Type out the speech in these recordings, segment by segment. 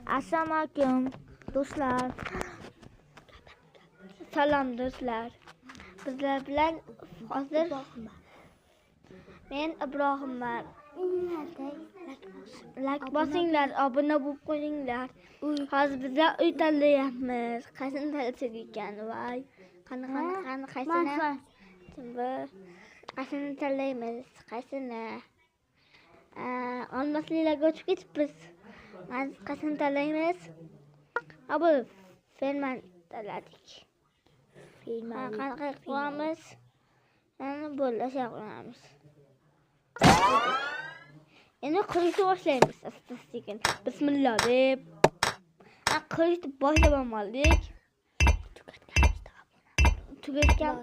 Assalomu alaykum do'stlar. Salom do'stlar. Bizlar bilan hozir men Ibrohimman. Like bosinglar, obuna bo'lib qo'yinglar. Hozir bizlar uy tanlayapmiz. Qaysini tanlasak ekan? Voy. Qani qaysini? Qaysini tanlaymiz? Qaysini? Olmasliklarga o'tib ketibmiz. Qaysini tanlaymiz? Bu filmni tanladik. Qanaqa qilamiz? Bo'lasha qilamiz. Endi qurishni boshlaymiz asta-sekin. Bismillah deb. Qurishni boshlab oldik. Tugatgan.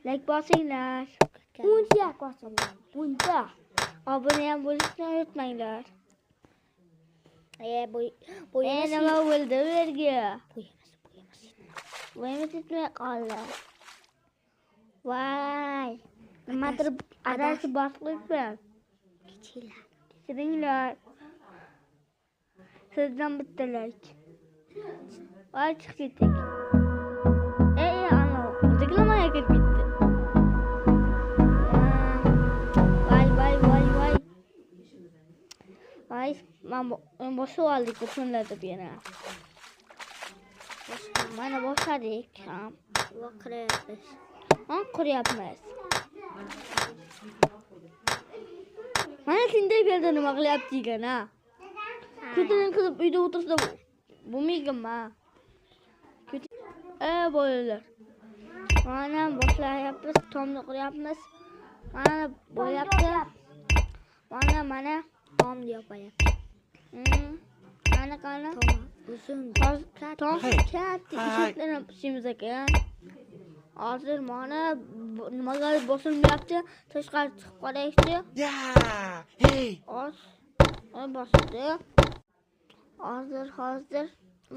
Like bosinglar. Uncha bosinglar. Uncha. Obuna ham bo'lishni unutmanglar. Bu nima bo'ldi bu yerga? Voyimiz yetmay qoldi. Voy. Nimadir adasi bosqiyman. Kechiringlar. Sizdan bitta like. Voy chiqib ketdik. Ana, reklamaga kirib ketdi. Voy, men boshqa oldik butunlarda bu yana. Mana boshladik ham. Quryapmiz. Mana shunday yerda nima qilyapti ekan, ha? Ko'tarin qilib uyda o'tirsa bo'lmaydi-ma. Bolalar. Mana boshlayapmiz, tomni quryapmiz. Mana bo'lyapti. Mana tom yapayapti. Qani. Uzun. Tom katta ishlarni pishimiz ekan. Hozir mana nimaga bosilmayapti? Tashqari chiqib qaraychi. Hey. Bosdi. Hozir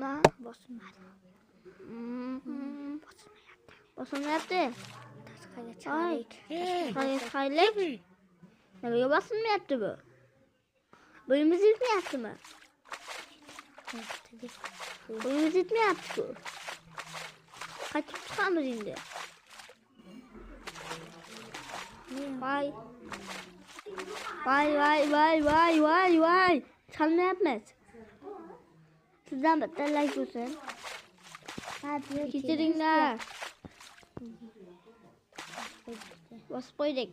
men bosilmadi. Bosilmayapti. Tashqariga chiqaylik. Nimaga bosilmayapti bu? Bo'yimiz yetmayaptimi? Bo'yimiz yetmayapti-ku. Qaytib chiqamiz endi. Voy. Chalmayapmiz. Sizdan bitta like bo'lsin. Kechiringlar. Bosib qo'ydik.